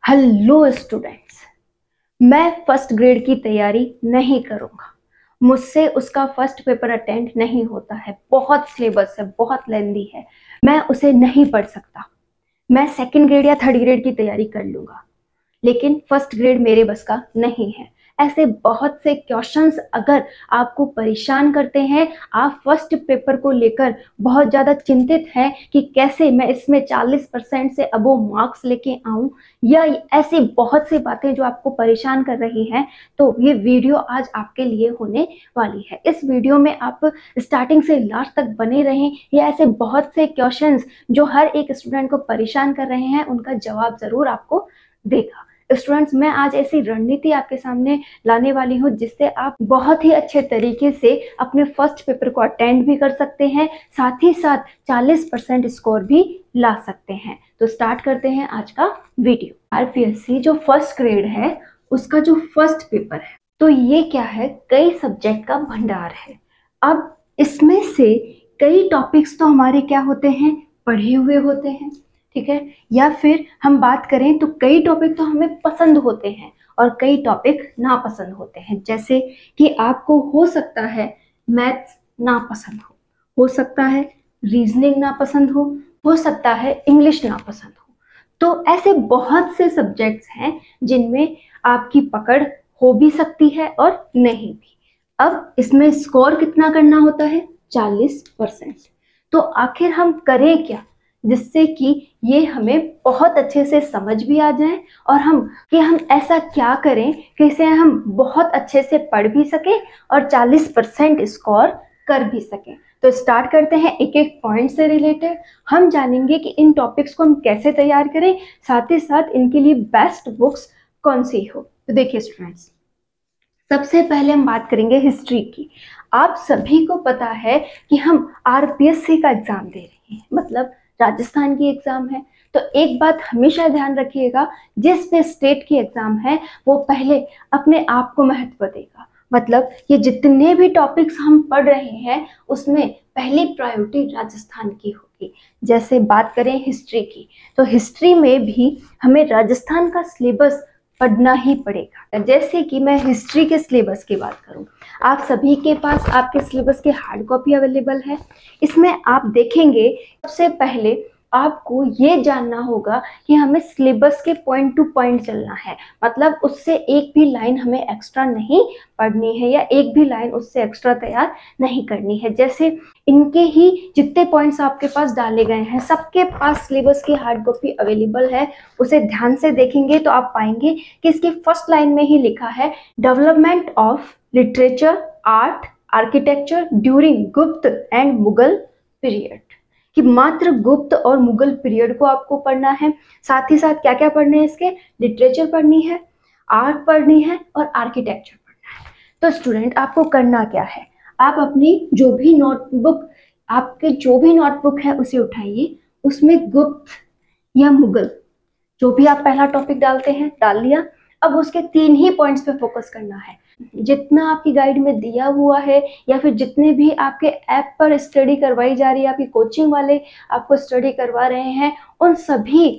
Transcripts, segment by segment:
Hello students, मैं first grade की तैयारी नहीं करूंगा। मुझसे उसका फर्स्ट पेपर अटेंड नहीं होता है, बहुत सिलेबस है, बहुत लेंदी है, मैं उसे नहीं पढ़ सकता। मैं सेकंड ग्रेड या थर्ड ग्रेड की तैयारी कर लूंगा, लेकिन फर्स्ट ग्रेड मेरे बस का नहीं है। ऐसे बहुत से क्वेश्चंस अगर आपको परेशान करते हैं, आप फर्स्ट पेपर को लेकर बहुत ज़्यादा चिंतित हैं कि कैसे मैं इसमें 40% से अबोव मार्क्स लेके आऊं, या ऐसी बहुत सी बातें जो आपको परेशान कर रही हैं, तो ये वीडियो आज आपके लिए होने वाली है। इस वीडियो में आप स्टार्टिंग से लास्ट तक बने रहें। या ऐसे बहुत से क्वेश्चंस जो हर एक स्टूडेंट को परेशान कर रहे हैं, उनका जवाब ज़रूर आपको देगा। स्टूडेंट्स, मैं आज ऐसी रणनीति आपके सामने लाने वाली हूँ जिससे आप बहुत ही अच्छे तरीके से अपने फर्स्ट पेपर को अटेंड भी कर सकते हैं, साथ ही साथ 40% स्कोर भी ला सकते हैं। तो स्टार्ट करते हैं आज का वीडियो। आरपीएससी जो फर्स्ट ग्रेड है उसका जो फर्स्ट पेपर है, तो ये क्या है, कई सब्जेक्ट का भंडार है। अब इसमें से कई टॉपिक्स तो हमारे क्या होते हैं, पढ़े हुए होते हैं, ठीक है, या फिर हम बात करें तो कई टॉपिक तो हमें पसंद होते हैं और कई टॉपिक नापसंद होते हैं। जैसे कि आपको हो सकता है मैथ्स नापसंद हो सकता है रीजनिंग नापसंद हो सकता है इंग्लिश नापसंद हो। तो ऐसे बहुत से सब्जेक्ट्स हैं जिनमें आपकी पकड़ हो भी सकती है और नहीं भी। अब इसमें स्कोर कितना करना होता है, 40%। तो आखिर हम करें क्या जिससे कि ये हमें बहुत अच्छे से समझ भी आ जाए, और हम ऐसा क्या करें कि इसे हम बहुत अच्छे से पढ़ भी सकें और 40% स्कोर कर भी सकें। तो स्टार्ट करते हैं एक एक पॉइंट से रिलेटेड। हम जानेंगे कि इन टॉपिक्स को हम कैसे तैयार करें, साथ ही साथ इनके लिए बेस्ट बुक्स कौन सी हो। तो देखिए स्टूडेंट्स, सबसे पहले हम बात करेंगे हिस्ट्री की। आप सभी को पता है कि हम आरपीएससी का एग्जाम दे रहे हैं, मतलब राजस्थान की एग्जाम है। तो एक बात हमेशा ध्यान रखिएगा, जिस भी स्टेट की एग्जाम है वो पहले अपने आप को महत्व देगा। मतलब ये जितने भी टॉपिक्स हम पढ़ रहे हैं उसमें पहली प्रायोरिटी राजस्थान की होगी। जैसे बात करें हिस्ट्री की, तो हिस्ट्री में भी हमें राजस्थान का सिलेबस पढ़ना ही पड़ेगा। जैसे कि मैं हिस्ट्री के सिलेबस की बात करूं, आप सभी के पास आपके सिलेबस की हार्ड कॉपी अवेलेबल है। इसमें आप देखेंगे, सबसे पहले आपको ये जानना होगा कि हमें सिलेबस के पॉइंट टू पॉइंट चलना है। मतलब उससे एक भी लाइन हमें एक्स्ट्रा नहीं पढ़नी है या एक भी लाइन उससे एक्स्ट्रा तैयार नहीं करनी है। जैसे इनके ही जितने पॉइंट्स आपके पास डाले गए हैं, सबके पास सिलेबस की हार्ड कॉपी अवेलेबल है। उसे ध्यान से देखेंगे तो आप पाएंगे कि इसकी फर्स्ट लाइन में ही लिखा है, development of literature, art, architecture during गुप्त एंड मुगल पीरियड। कि मात्र गुप्त और मुगल पीरियड को आपको पढ़ना है। साथ ही साथ क्या क्या पढ़ने हैं, इसके लिटरेचर पढ़नी है, आर्ट पढ़नी है और आर्किटेक्चर पढ़ना है। तो स्टूडेंट, आपको करना क्या है, आप अपनी जो भी नोटबुक, आपके जो भी नोटबुक है उसे उठाइए, उसमें गुप्त या मुगल जो भी आप पहला टॉपिक डालते हैं डाल लिया। अब उसके 3 ही पॉइंट्स पे फोकस करना है। जितना आपकी गाइड में दिया हुआ है या फिर जितने भी आपके ऐप पर स्टडी करवाई जा रही है, आपकी कोचिंग वाले आपको स्टडी करवा रहे हैं, उन सभी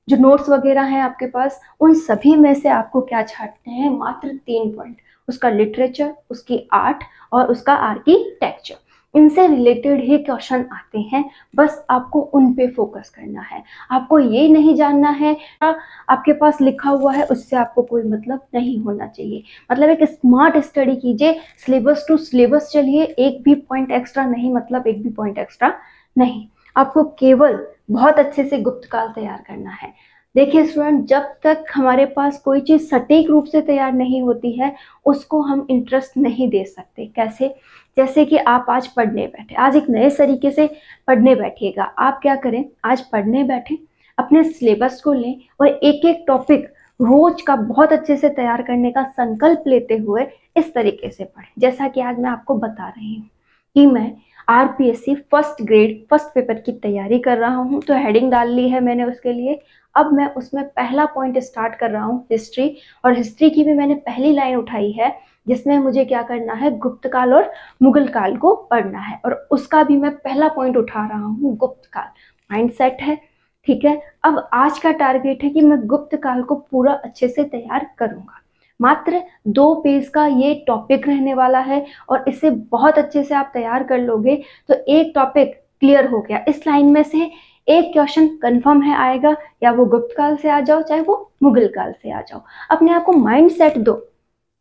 जो नोट्स वगैरह हैं आपके पास, उन सभी में से आपको क्या छांटने हैं, मात्र 3 पॉइंट, उसका लिटरेचर, उसकी आर्ट और उसका आर्किटेक्चर। इनसे रिलेटेड ही क्वेश्चन आते हैं, बस आपको उन पे फोकस करना है। आपको ये नहीं जानना है आपके पास लिखा हुआ है उससे आपको कोई मतलब नहीं होना चाहिए। मतलब एक स्मार्ट स्टडी कीजिए, सिलेबस टू सिलेबस चलिए, एक भी पॉइंट एक्स्ट्रा नहीं, मतलब एक भी पॉइंट एक्स्ट्रा नहीं। आपको केवल बहुत अच्छे से गुप्त काल तैयार करना है। देखिए स्टूडेंट, जब तक हमारे पास कोई चीज़ सटीक रूप से तैयार नहीं होती है उसको हम इंटरेस्ट नहीं दे सकते। कैसे? जैसे कि आप आज पढ़ने बैठे, आज एक नए तरीके से पढ़ने बैठिएगा। आप क्या करें, आज पढ़ने बैठे, अपने सिलेबस को लें और एक एक टॉपिक रोज का बहुत अच्छे से तैयार करने का संकल्प लेते हुए इस तरीके से पढ़ें। जैसा कि आज मैं आपको बता रही हूँ कि मैं RPSC first grade first paper की तैयारी कर रहा हूँ, तो हेडिंग डाल ली है मैंने उसके लिए। अब मैं उसमें पहला पॉइंट स्टार्ट कर रहा हूँ हिस्ट्री, और हिस्ट्री की भी मैंने पहली लाइन उठाई है जिसमें मुझे क्या करना है, गुप्त काल और मुगल काल को पढ़ना है, और उसका भी मैं पहला पॉइंट उठा रहा हूँ, गुप्त काल। माइंड सेट है। ठीक है, अब आज का टारगेट है कि मैं गुप्त काल को पूरा अच्छे से तैयार करूंगा। मात्र 2 पेज का ये टॉपिक रहने वाला है और इसे बहुत अच्छे से आप तैयार कर लोगे तो एक टॉपिक क्लियर हो गया। इस लाइन में से एक क्वेश्चन कंफर्म है आएगा, या वो गुप्त काल से आ जाओ चाहे वो मुगल काल से आ जाओ। अपने आप को माइंड सेट दो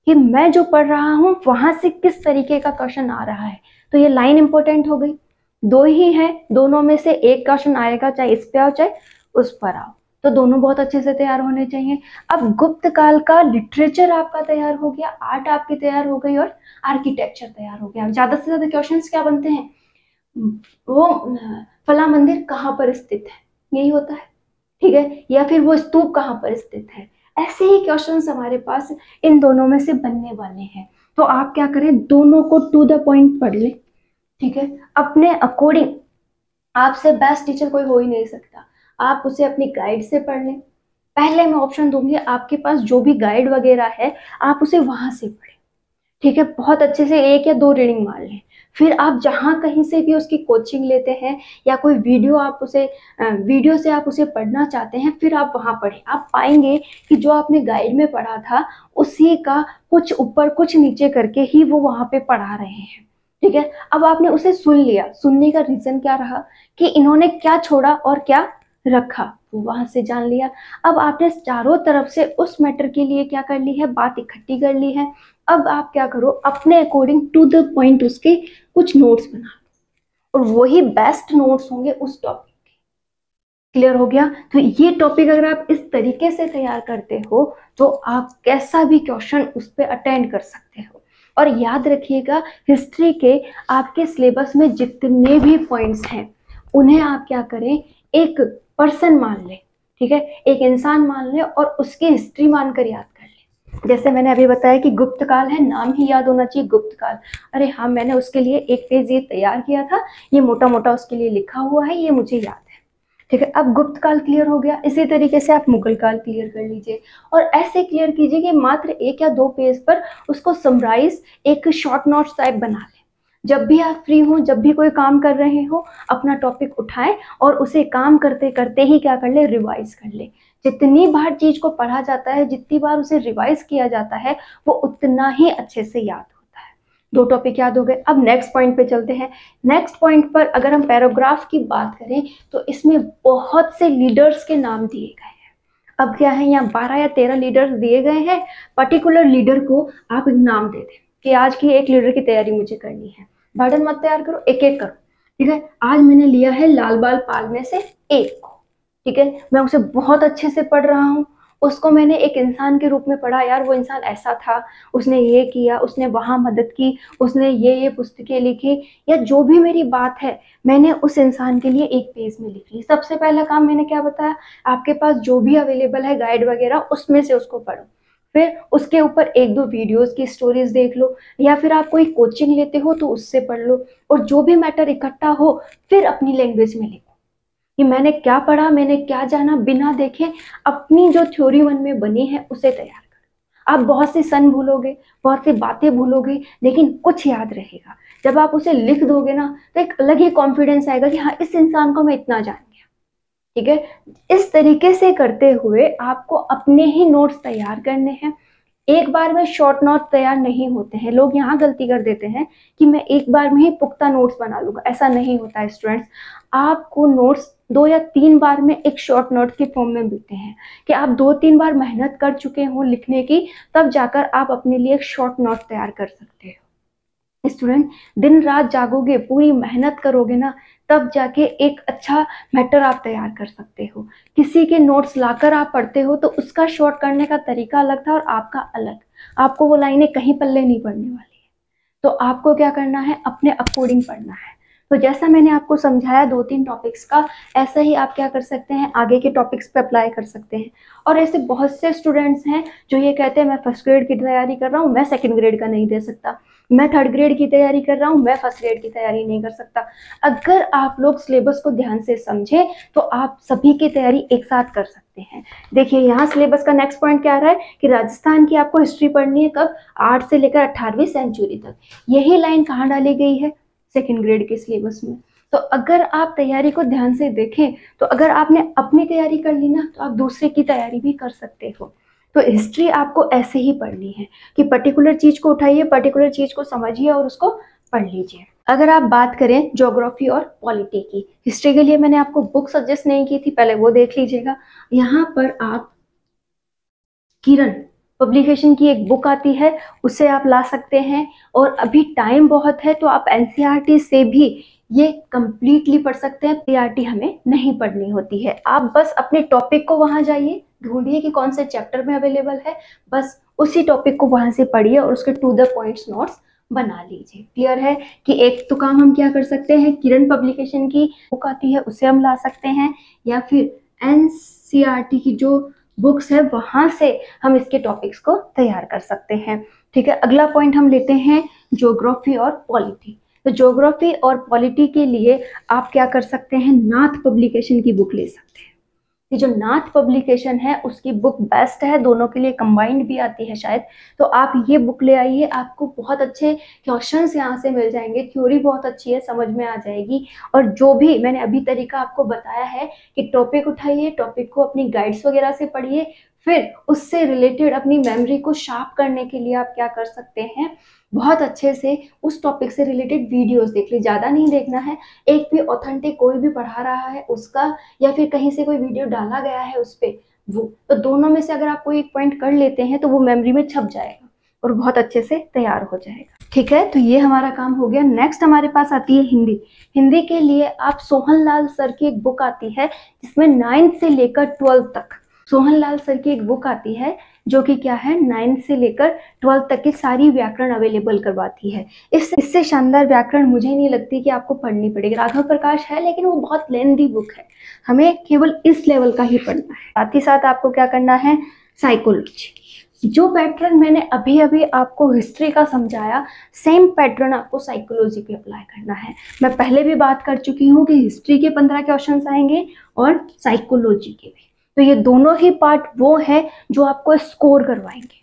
कि मैं जो पढ़ रहा हूँ वहां से किस तरीके का क्वेश्चन आ रहा है। तो ये लाइन इंपॉर्टेंट हो गई, 2 ही है, दोनों में से एक क्वेश्चन आएगा, चाहे इस पे आओ चाहे उस पर आओ, तो दोनों बहुत अच्छे से तैयार होने चाहिए। अब गुप्त काल का लिटरेचर आपका तैयार हो गया, आर्ट आपकी तैयार हो गई और आर्किटेक्चर तैयार हो गया। ज्यादा से ज्यादा क्वेश्चंस क्या बनते हैं, वो फला मंदिर कहाँ पर स्थित है, यही होता है, ठीक है, या फिर वो स्तूप कहाँ पर स्थित है। ऐसे ही क्वेश्चंस हमारे पास इन दोनों में से बनने वाले हैं। तो आप क्या करें, दोनों को टू द पॉइंट पढ़ ले, ठीक है, अपने अकॉर्डिंग। आपसे बेस्ट टीचर कोई हो ही नहीं सकता, आप उसे अपनी गाइड से पढ़ लें। पहले मैं ऑप्शन दूंगी, आपके पास जो भी गाइड वगैरह है आप उसे वहां से पढ़ें, ठीक है, बहुत अच्छे से 1 या 2 रीडिंग मार लें। फिर आप जहां कहीं से भी उसकी कोचिंग लेते हैं या कोई वीडियो आप उसे वीडियो से आप उसे पढ़ना चाहते हैं, फिर आप वहां पढ़ें। आप पाएंगे कि जो आपने गाइड में पढ़ा था उसी का कुछ ऊपर कुछ नीचे करके ही वो वहां पे पढ़ा रहे हैं, ठीक है। अब आपने उसे सुन लिया, सुनने का रीजन क्या रहा कि इन्होंने क्या छोड़ा और क्या रखा, वो वहां से जान लिया। अब आपने चारों तरफ से उस मैटर के लिए क्या कर ली है, बात इकट्ठी कर ली है। अब आप क्या करो, अपने अकॉर्डिंग टू द पॉइंट उसके कुछ नोट्स बना और वही बेस्ट नोट्स होंगे उस टॉपिक के। क्लियर हो गया। तो ये टॉपिक अगर आप इस तरीके से तैयार करते हो तो आप कैसा भी क्वेश्चन उस पर अटेंड कर सकते हो। और याद रखिएगा, हिस्ट्री के आपके सिलेबस में जितने भी पॉइंट्स हैं उन्हें आप क्या करें, एक पर्सन मान ले, ठीक है, एक इंसान मान ले और उसकी हिस्ट्री मानकर याद कर ले। जैसे मैंने अभी बताया कि गुप्त काल है, नाम ही याद होना चाहिए गुप्त काल। अरे हाँ, मैंने उसके लिए एक पेज ये तैयार किया था, ये मोटा मोटा उसके लिए लिखा हुआ है, ये मुझे याद है, ठीक है। अब गुप्त काल क्लियर हो गया, इसी तरीके से आप मुगल काल क्लियर कर लीजिए और ऐसे क्लियर कीजिए कि मात्र 1 या 2 पेज पर उसको समराइज एक शॉर्ट नोट्स टाइप बना लें। जब भी आप फ्री हो, जब भी कोई काम कर रहे हो, अपना टॉपिक उठाएं और उसे काम करते करते ही क्या कर ले, रिवाइज कर ले। जितनी बार चीज को पढ़ा जाता है, जितनी बार उसे रिवाइज किया जाता है, वो उतना ही अच्छे से याद होता है। 2 टॉपिक याद हो गए। अब नेक्स्ट पॉइंट पे चलते हैं। नेक्स्ट पॉइंट पर अगर हम पैराग्राफ की बात करें तो इसमें बहुत से लीडर्स के नाम दिए गए हैं। अब क्या है, यहाँ 12 या 13 लीडर्स दिए गए हैं। पर्टिकुलर लीडर को आप नाम दे दें कि आज की एक लीडर की तैयारी मुझे करनी है। बर्डन मत तैयार करो, एक एक करो, ठीक है। आज मैंने लिया है लाल बाल पाल में से एक को, ठीक है, मैं उसे बहुत अच्छे से पढ़ रहा हूँ। उसको मैंने एक इंसान के रूप में पढ़ा, यार वो इंसान ऐसा था, उसने ये किया, उसने वहां मदद की, उसने ये पुस्तकें लिखी, या जो भी मेरी बात है मैंने उस इंसान के लिए एक पेज में लिख ली। सबसे पहला काम मैंने क्या बताया, आपके पास जो भी अवेलेबल है गाइड वगैरह उसमें से उसको पढ़ो। फिर उसके ऊपर 1-2 वीडियोस की स्टोरीज देख लो, या फिर आप कोई कोचिंग लेते हो तो उससे पढ़ लो, और जो भी मैटर इकट्ठा हो फिर अपनी लैंग्वेज में लिखो कि मैंने क्या पढ़ा, मैंने क्या जाना, बिना देखे अपनी जो थ्योरी मन में बनी है उसे तैयार करो। आप बहुत सी सन भूलोगे, बहुत सी बातें भूलोगे, लेकिन कुछ याद रहेगा। जब आप उसे लिख दोगे ना तो एक अलग ही कॉन्फिडेंस आएगा कि हाँ, इस इंसान को मैं इतना जान गया, ठीक है। इस तरीके से करते हुए आपको अपने ही नोट्स तैयार करने हैं। एक बार में शॉर्ट नोट तैयार नहीं होते हैं। लोग यहाँ गलती कर देते हैं कि मैं एक बार में ही पुख्ता नोट्स बना लूंगा, ऐसा नहीं होता है स्टूडेंट्स। आपको नोट्स 2 या 3 बार में एक शॉर्ट नोट के फॉर्म में मिलते हैं कि आप 2-3 बार मेहनत कर चुके हो लिखने की, तब जाकर आप अपने लिए एक शॉर्ट नोट तैयार कर सकते हो। स्टूडेंट, दिन रात जागोगे, पूरी मेहनत करोगे ना, तब जाके एक अच्छा मैटर आप तैयार कर सकते हो। किसी के नोट्स लाकर आप पढ़ते हो तो उसका शॉर्ट करने का तरीका अलग था और आपका अलग। आपको वो लाइनें कहीं पल्ले नहीं पड़ने वाली है। तो आपको क्या करना है, अपने अकॉर्डिंग पढ़ना है। तो जैसा मैंने आपको समझाया 2-3 टॉपिक्स का, ऐसा ही आप क्या कर सकते हैं, आगे के टॉपिक्स पे अप्लाई कर सकते हैं। और ऐसे बहुत से स्टूडेंट्स हैं जो ये कहते हैं मैं फर्स्ट ग्रेड की तैयारी कर रहा हूँ, मैं सेकंड ग्रेड का नहीं दे सकता, मैं थर्ड ग्रेड की तैयारी कर रहा हूँ, मैं फर्स्ट ग्रेड की तैयारी नहीं कर सकता। अगर आप लोग सिलेबस को ध्यान से समझें तो आप सभी की तैयारी एक साथ कर सकते हैं। देखिए यहाँ सिलेबस का नेक्स्ट पॉइंट क्या आ रहा है कि राजस्थान की आपको हिस्ट्री पढ़नी है, कब, 8 से लेकर 18वीं सेंचुरी तक। यही लाइन कहाँ डाली गई है, सेकंड ग्रेड के सिलेबस में। तो अगर आप तैयारी को ध्यान से देखें तो अगर आपने अपनी तैयारी कर ली ना तो आप दूसरे की तैयारी भी कर सकते हो। तो हिस्ट्री आपको ऐसे ही पढ़नी है कि पर्टिकुलर चीज को उठाइए, पर्टिकुलर चीज को समझिए और उसको पढ़ लीजिए। अगर आप बात करें ज्योग्राफी और पॉलिटी की, हिस्ट्री के लिए मैंने आपको बुक सजेस्ट नहीं की थी, पहले वो देख लीजिएगा। यहाँ पर आप किरण पब्लिकेशन की एक बुक आती है, उसे आप ला सकते हैं। और अभी टाइम बहुत है तो आप एनसीईआरटी से भी ये कंप्लीटली पढ़ सकते हैं। एनसीईआरटी हमें नहीं पढ़नी होती है, आप बस अपने टॉपिक को वहां जाइए, ढूंढिए कि कौन से चैप्टर में अवेलेबल है, बस उसी टॉपिक को वहां से पढ़िए और उसके टू द पॉइंट्स नोट्स बना लीजिए। क्लियर है कि एक तो काम हम क्या कर सकते हैं, किरण पब्लिकेशन की बुक आती है उसे हम ला सकते हैं, या फिर एनसीईआरटी की जो बुक्स है वहां से हम इसके टॉपिक्स को तैयार कर सकते हैं। ठीक है, अगला पॉइंट हम लेते हैं ज्योग्राफी और पॉलिटी। तो ज्योग्राफी और पॉलिटी के लिए आप क्या कर सकते हैं, नाथ पब्लिकेशन की बुक ले सकते हैं। ये जो नाथ पब्लिकेशन है उसकी बुक बेस्ट है, दोनों के लिए कंबाइंड भी आती है शायद। तो आप ये बुक ले आइए, आपको बहुत अच्छे क्वेश्चंस यहाँ से मिल जाएंगे, थ्योरी बहुत अच्छी है, समझ में आ जाएगी। और जो भी मैंने अभी तरीका आपको बताया है कि टॉपिक उठाइए, टॉपिक को अपनी गाइड्स वगैरह से पढ़िए, फिर उससे रिलेटेड अपनी मेमोरी को शार्प करने के लिए आप क्या कर सकते हैं, बहुत अच्छे से उस टॉपिक से रिलेटेड वीडियोस देख ली, ज्यादा नहीं देखना है, एक भी ऑथेंटिक कोई भी पढ़ा रहा है उसका, या फिर कहीं से कोई वीडियो डाला गया है उस पे, वो तो दोनों में से अगर आप कोई एक पॉइंट कर लेते हैं तो वो मेमोरी में छप जाएगा और बहुत अच्छे से तैयार हो जाएगा। ठीक है, तो ये हमारा काम हो गया। नेक्स्ट हमारे पास आती है हिंदी। हिंदी के लिए आप सोहन लाल सर की एक बुक आती है जिसमें 9th से लेकर 12th तक, सोहन लाल सर की एक बुक आती है जो कि क्या है 9th से लेकर 12th तक की सारी व्याकरण अवेलेबल करवाती है। इससे शानदार व्याकरण मुझे नहीं लगती कि आपको पढ़नी पड़ेगी। राघव प्रकाश है लेकिन वो बहुत लेंथी बुक है, हमें केवल इस लेवल का ही पढ़ना है। साथ ही साथ आपको क्या करना है, साइकोलॉजी। जो पैटर्न मैंने अभी अभी आपको हिस्ट्री का समझाया, सेम पैटर्न आपको साइकोलॉजी पे अप्लाई करना है। मैं पहले भी बात कर चुकी हूँ कि हिस्ट्री के 15 क्वेश्चन आएंगे और साइकोलॉजी के भी, तो ये दोनों ही पार्ट वो है जो आपको स्कोर करवाएंगे।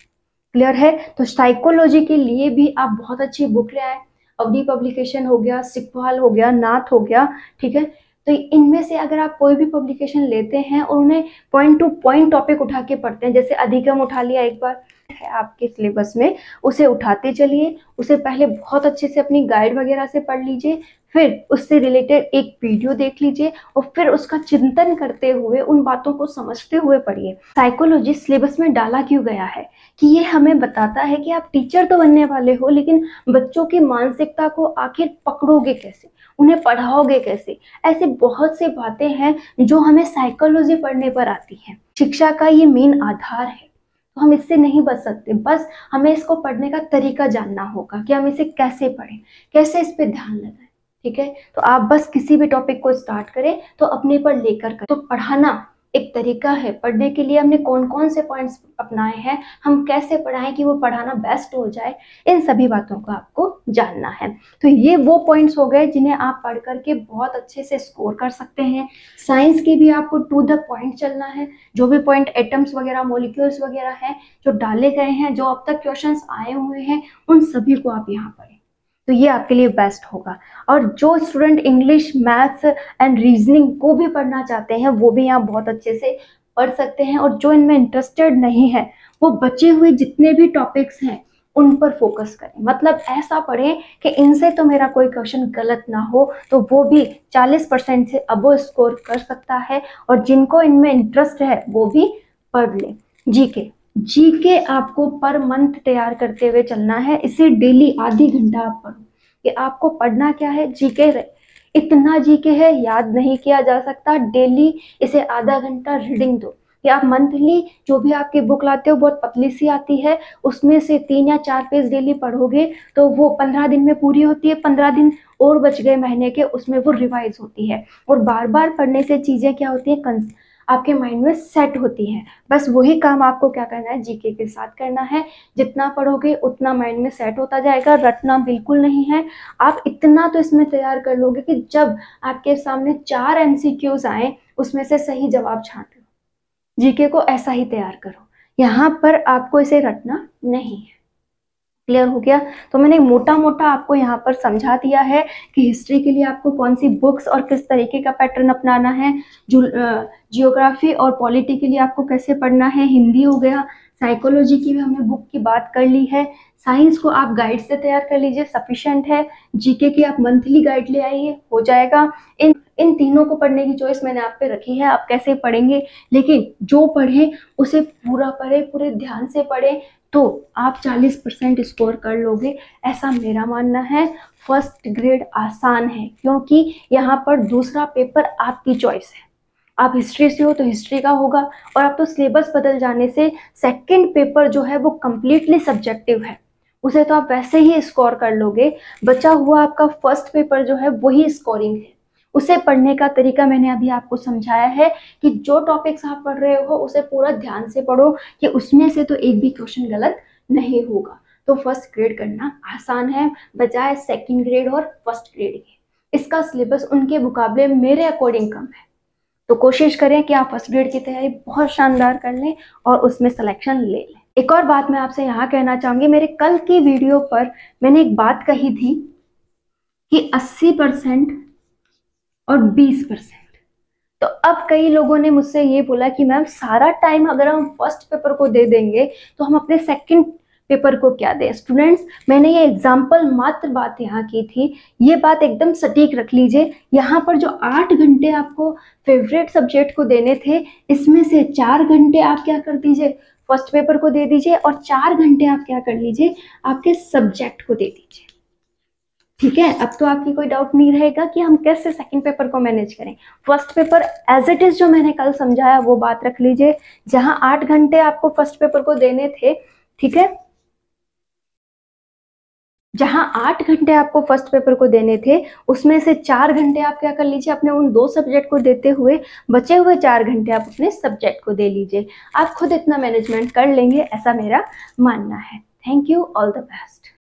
क्लियर है, तो साइकोलॉजी के लिए भी आप बहुत अच्छी बुक ले आए, अवधि पब्लिकेशन हो गया, सिकपाल हो गया, नाथ हो गया। ठीक है, तो इनमें से अगर आप कोई भी पब्लिकेशन लेते हैं और उन्हें पॉइंट टू पॉइंट टॉपिक उठा के पढ़ते हैं, जैसे अधिगम उठा लिया एक बार है आपके सिलेबस में, उसे उठाते चलिए, उसे पहले बहुत अच्छे से अपनी गाइड वगैरह से पढ़ लीजिए, फिर उससे रिलेटेड एक वीडियो देख लीजिए और फिर उसका चिंतन करते हुए उन बातों को समझते हुए पढ़िए। साइकोलॉजी सिलेबस में डाला क्यों गया है कि ये हमें बताता है कि आप टीचर तो बनने वाले हो लेकिन बच्चों की मानसिकता को आखिर पकड़ोगे कैसे, उन्हें पढ़ाओगे कैसे। ऐसे बहुत सी बातें हैं जो हमें साइकोलॉजी पढ़ने पर आती हैं। शिक्षा का ये मेन आधार है, तो हम इससे नहीं बच सकते, बस हमें इसको पढ़ने का तरीका जानना होगा कि हम इसे कैसे पढ़ें, कैसे इस पे ध्यान लगाएं। ठीक है, तो आप बस किसी भी टॉपिक को स्टार्ट करें तो अपने पर लेकर करें। तो पढ़ाना एक तरीका है, पढ़ने के लिए हमने कौन कौन से पॉइंट्स अपनाए हैं, हम कैसे पढ़ाएं कि वो पढ़ाना बेस्ट हो जाए, इन सभी बातों को आपको जानना है। तो ये वो पॉइंट्स हो गए जिन्हें आप पढ़ करके बहुत अच्छे से स्कोर कर सकते हैं। साइंस की भी आपको टू द पॉइंट चलना है, जो भी पॉइंट एटम्स वगैरह मॉलिक्यूल्स वगैरह हैं जो डाले गए हैं, जो अब तक क्वेश्चंस आए हुए हैं, उन सभी को आप यहाँ पढ़ें, तो ये आपके लिए बेस्ट होगा। और जो student English, maths and reasoning को भी पढ़ना चाहते हैं वो भी यहाँ बहुत अच्छे से पढ़ सकते हैं, और जो इनमें इंटरेस्टेड नहीं है वो बचे हुए जितने भी टॉपिक्स हैं उन पर फोकस करें। मतलब ऐसा पढ़ें कि इनसे तो मेरा कोई क्वेश्चन गलत ना हो, तो वो भी 40% से अबो स्कोर कर सकता है, और जिनको इनमें इंटरेस्ट है वो भी पढ़ ले। जीके, जीके आपको पर मंथ तैयार करते हुए चलना है, इसे डेली आधी घंटा आप पढ़ो। कि आपको पढ़ना क्या है, जीके, इतना जीके है याद नहीं किया जा सकता, डेली इसे आधा घंटा रीडिंग दो। कि आप मंथली जो भी आपकी बुक लाते हो बहुत पतली सी आती है, उसमें से 3 या 4 पेज डेली पढ़ोगे तो वो 15 दिन में पूरी होती है, 15 दिन और बच गए महीने के, उसमें वो रिवाइज होती है। और बार बार पढ़ने से चीजें क्या होती है, आपके माइंड में सेट होती है। बस वही काम आपको क्या करना है, जीके के साथ करना है। जितना पढ़ोगे उतना माइंड में सेट होता जाएगा, रटना बिल्कुल नहीं है। आप इतना तो इसमें तैयार कर लोगे कि जब आपके सामने 4 एमसीक्यूज आए उसमें से सही जवाब छांट लो। जीके को ऐसा ही तैयार करो, यहाँ पर आपको इसे रटना नहीं है। क्लियर हो गया? तो मैंने मोटा मोटा आपको यहाँ पर समझा दिया है कि हिस्ट्री के लिए आपको कौन सी बुक्स और किस तरीके का पैटर्न अपनाना है, जियोग्राफी और पॉलिटी के लिए आपको कैसे पढ़ना है, हिंदी हो गया, साइकोलॉजी की भी हमने बुक की बात कर ली है, साइंस को आप गाइड से तैयार कर लीजिए, सफिशिएंट है, जीके की आप मंथली गाइड ले आइए, हो जाएगा। इन तीनों को पढ़ने की चॉइस मैंने आप पे रखी है, आप कैसे पढ़ेंगे, लेकिन जो पढ़े उसे पूरा पढ़े, पूरे ध्यान से पढ़े, तो आप 40% स्कोर कर लोगे, ऐसा मेरा मानना है। फर्स्ट ग्रेड आसान है क्योंकि यहाँ पर दूसरा पेपर आपकी चॉइस है, आप हिस्ट्री से हो तो हिस्ट्री का होगा, और अब तो सिलेबस बदल जाने से सेकंड पेपर जो है वो कम्प्लीटली सब्जेक्टिव है, उसे तो आप वैसे ही स्कोर कर लोगे। बचा हुआ आपका फर्स्ट पेपर जो है वही स्कोरिंग है, उसे पढ़ने का तरीका मैंने अभी आपको समझाया है कि जो टॉपिक्स आप पढ़ रहे हो उसे पूरा ध्यान से पढ़ो कि उसमें से तो एक भी क्वेश्चन गलत नहीं होगा। तो फर्स्ट ग्रेड करना आसान है बजाय सेकंड ग्रेड और फर्स्ट ग्रेड के। इसका सिलेबस उनके मुकाबले मेरे अकॉर्डिंग कम है, तो कोशिश करें कि आप फर्स्ट ग्रेड की तैयारी बहुत शानदार कर लें और उसमें सिलेक्शन ले लें। एक और बात मैं आपसे यहाँ कहना चाहूंगी, मेरे कल की वीडियो पर मैंने एक बात कही थी कि 80% और 20%। तो अब कई लोगों ने मुझसे ये बोला कि मैम सारा टाइम अगर हम फर्स्ट पेपर को दे देंगे तो हम अपने सेकंड पेपर को क्या दें। स्टूडेंट्स, मैंने ये एग्जाम्पल मात्र बात यहाँ की थी, ये बात एकदम सटीक रख लीजिए। यहाँ पर जो 8 घंटे आपको फेवरेट सब्जेक्ट को देने थे, इसमें से 4 घंटे आप क्या कर दीजिए, फर्स्ट पेपर को दे दीजिए, और 4 घंटे आप क्या कर लीजिए, आपके सब्जेक्ट को दे दीजिए। ठीक है, अब तो आपकी कोई डाउट नहीं रहेगा कि हम कैसे सेकंड पेपर को मैनेज करें। First paper as it is जो मैंने कल समझाया वो बात रख लीजिए, जहां 8 घंटे आपको फर्स्ट पेपर को देने थे, ठीक है, जहां 8 घंटे आपको फर्स्ट पेपर को देने थे, उसमें से 4 घंटे आप क्या कर लीजिए, अपने उन 2 सब्जेक्ट को देते हुए बचे हुए 4 घंटे आप अपने सब्जेक्ट को दे लीजिए। आप खुद इतना मैनेजमेंट कर लेंगे, ऐसा मेरा मानना है। Thank you, all the best.